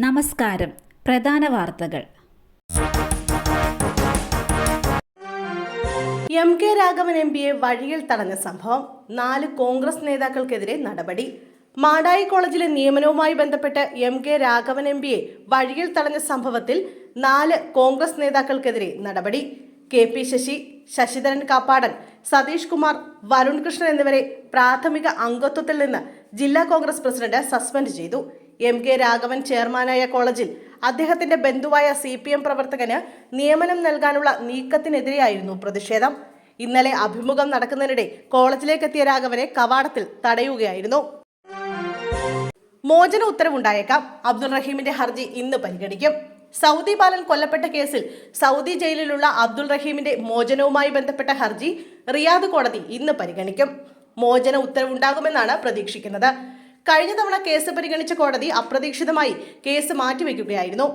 നമസ്കാരം. പ്രധാന വാർത്തകൾ. എം കെ രാഘവൻ എംപിയെ വഴിയിൽ തടഞ്ഞ സംഭവം. 4 കോൺഗ്രസ് നേതാക്കൾക്കെതിരെ നടപടി. മാടായി കോളേജിലെ നിയമനവുമായി ബന്ധപ്പെട്ട് എം കെ രാഘവൻ എംപിയെ വഴിയിൽ തടഞ്ഞ സംഭവത്തിൽ 4 കോൺഗ്രസ് നേതാക്കൾക്കെതിരെ നടപടി. കെ പി ശശി, ശശിധരൻ കാപ്പാടൻ, സതീഷ് കുമാർ, വരുൺ കൃഷ്ണൻ എന്നിവരെ പ്രാഥമിക അംഗത്വത്തിൽ നിന്ന് ജില്ലാ കോൺഗ്രസ് പ്രസിഡന്റ് സസ്പെൻഡ് ചെയ്തു. എം കെ രാഘവൻ ചെയർമാനായ കോളേജിൽ അദ്ദേഹത്തിന്റെ ബന്ധുവായ CPM പ്രവർത്തകന് നിയമനം നൽകാനുള്ള നീക്കത്തിനെതിരെയായിരുന്നു പ്രതിഷേധം. ഇന്നലെ അഭിമുഖം നടക്കുന്നതിനിടെ കോളേജിലേക്കെത്തിയ രാഘവനെ കവാടത്തിൽ തടയുകയായിരുന്നു. മോചന ഉത്തരവുണ്ടായേക്കാം. അബ്ദുൾ റഹീമിന്റെ ഹർജി ഇന്ന് പരിഗണിക്കും. സൗദി ബാലൻ കൊല്ലപ്പെട്ട കേസിൽ സൗദി ജയിലിലുള്ള അബ്ദുൾ റഹീമിന്റെ മോചനവുമായി ബന്ധപ്പെട്ട ഹർജി റിയാദ് കോടതി ഇന്ന് പരിഗണിക്കും. മോചന ഉത്തരവുണ്ടാകുമെന്നാണ് പ്രതീക്ഷിക്കുന്നത്. കഴിഞ്ഞ തവണ കേസ് പരിഗണിച്ച കോടതി അപ്രതീക്ഷിതമായി കേസ് മാറ്റിവെക്കുകയായിരുന്നു.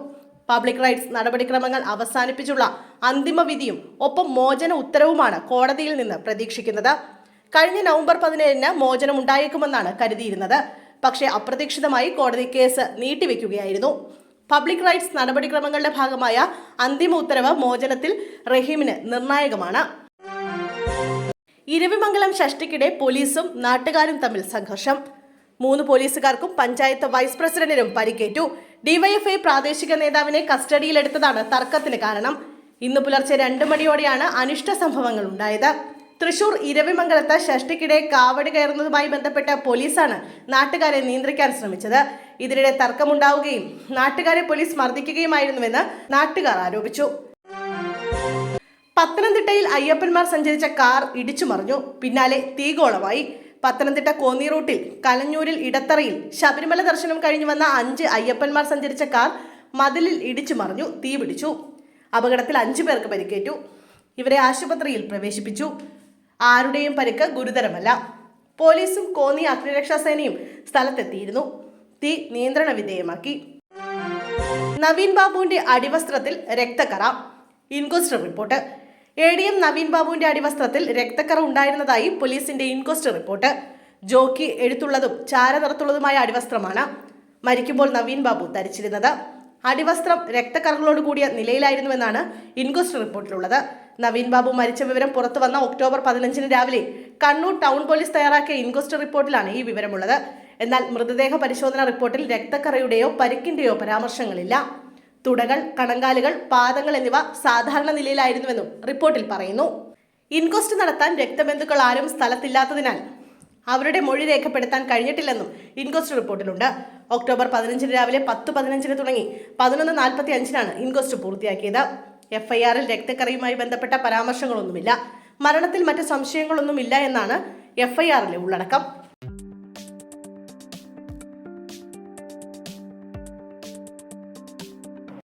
പബ്ലിക് റൈറ്റ്സ് നടപടിക്രമങ്ങൾ അവസാനിപ്പിച്ചുള്ള അന്തിമ വിധിയും ഒപ്പം മോചന ഉത്തരവുമാണ് കോടതിയിൽ നിന്ന് പ്രതീക്ഷിക്കുന്നത്. കഴിഞ്ഞ നവംബർ 17-ന് മോചനം ഉണ്ടായേക്കുമെന്നാണ് കരുതിയിരുന്നത്. പക്ഷേ അപ്രതീക്ഷിതമായി കോടതി കേസ് നീട്ടിവെക്കുകയായിരുന്നു. പബ്ലിക് റൈറ്റ്സ് നടപടിക്രമങ്ങളുടെ ഭാഗമായ അന്തിമ ഉത്തരവ് മോചനത്തിൽ റഹീമിന് നിർണായകമാണ്. ഇരവിമംഗലം ഷഷ്ടിക്കിടെ പോലീസും നാട്ടുകാരും തമ്മിൽ സംഘർഷം. 3 പോലീസുകാർക്കും പഞ്ചായത്ത് വൈസ് പ്രസിഡന്റിനും പരിക്കേറ്റു. ഡിവൈഎഫ്ഐ പ്രാദേശിക നേതാവിനെ കസ്റ്റഡിയിലെടുത്തതാണ് തർക്കത്തിന് കാരണം. ഇന്ന് പുലർച്ചെ 2 മണിയോടെയാണ് അനിഷ്ട സംഭവങ്ങൾ ഉണ്ടായത്. തൃശൂർ ഇരവിമംഗലത്ത് ഷഷ്ടിക്കിടെ കാവടി കയറുന്നതുമായി ബന്ധപ്പെട്ട പോലീസാണ് നാട്ടുകാരെ നിയന്ത്രിക്കാൻ ശ്രമിച്ചത്. ഇതിനിടെ തർക്കമുണ്ടാവുകയും നാട്ടുകാരെ പോലീസ് മർദ്ദിക്കുകയുമായിരുന്നുവെന്ന് നാട്ടുകാർ ആരോപിച്ചു. പത്തനംതിട്ടയിൽ അയ്യപ്പന്മാർ സഞ്ചരിച്ച കാർ ഇടിച്ചു മറിഞ്ഞു. പിന്നാലെ തീഗോളമായി. പത്തനംതിട്ട കോന്നി റൂട്ടിൽ കലഞ്ഞൂരിൽ ഇടത്തറയിൽ ശബരിമല ദർശനം കഴിഞ്ഞു വന്ന 5 അയ്യപ്പന്മാർ സഞ്ചരിച്ച കാർ മതിലിൽ ഇടിച്ചു മറിഞ്ഞു. തീ പിടിച്ചു. അപകടത്തിൽ 5 പേർക്ക് പരിക്കേറ്റു. ഇവരെ ആശുപത്രിയിൽ പ്രവേശിപ്പിച്ചു. ആരുടെയും പരിക്ക് ഗുരുതരമല്ല. പോലീസും കോന്നി അഗ്നിരക്ഷാസേനയും സ്ഥലത്തെത്തിയിരുന്നു. തീ നിയന്ത്രണ വിധേയമാക്കി. നവീൻ ബാബുവിന്റെ അടിവസ്ത്രത്തിൽ രക്തക്കറ. Inquest report. ADM നവീൻ ബാബുവിന്റെ അടിവസ്ത്രത്തിൽ രക്തക്കറ ഉണ്ടായിരുന്നതായി പോലീസിന്റെ ഇൻക്വസ്റ്റ് റിപ്പോർട്ട്. ജോക്കി എഴുത്തുള്ളതും ചാരനിറത്തുള്ളതുമായ അടിവസ്ത്രമാണ് മരിക്കുമ്പോൾ നവീൻ ബാബു ധരിച്ചിരുന്നത്. അടിവസ്ത്രം രക്തക്കറകളോട് കൂടിയ നിലയിലായിരുന്നുവെന്നാണ് ഇൻക്വസ്റ്റ് റിപ്പോർട്ടിലുള്ളത്. നവീൻ ബാബു മരിച്ച വിവരം പുറത്തു വന്ന ഒക്ടോബർ 15-ന് രാവിലെ കണ്ണൂർ ടൗൺ പോലീസ് തയ്യാറാക്കിയ ഇൻക്വസ്റ്റ് റിപ്പോർട്ടിലാണ് ഈ വിവരമുള്ളത്. എന്നാൽ മൃതദേഹ പരിശോധനാ റിപ്പോർട്ടിൽ രക്തക്കറയുടെയോ പരിക്കിന്റെയോ പരാമർശങ്ങളില്ല. തുടകൾ, കണങ്കാലുകൾ, പാദങ്ങൾ എന്നിവ സാധാരണ നിലയിലായിരുന്നുവെന്നും റിപ്പോർട്ടിൽ പറയുന്നു. ഇൻക്വസ്റ്റ് നടത്താൻ രക്തബന്ധുക്കൾ ആരും സ്ഥലത്തില്ലാത്തതിനാൽ അവരുടെ മൊഴി രേഖപ്പെടുത്താൻ കഴിഞ്ഞിട്ടില്ലെന്നും ഇൻക്വസ്റ്റ് റിപ്പോർട്ടിലുണ്ട്. ഒക്ടോബർ 15-ന് രാവിലെ 10:15-ന് തുടങ്ങി 11:45-നാണ് ഇൻക്വസ്റ്റ് പൂർത്തിയാക്കിയത്. FIR-ൽ രക്തക്കറയുമായി ബന്ധപ്പെട്ട പരാമർശങ്ങളൊന്നുമില്ല. മരണത്തിൽ മറ്റ് സംശയങ്ങളൊന്നുമില്ല എന്നാണ് FIR-ലെ ഉള്ളടക്കം.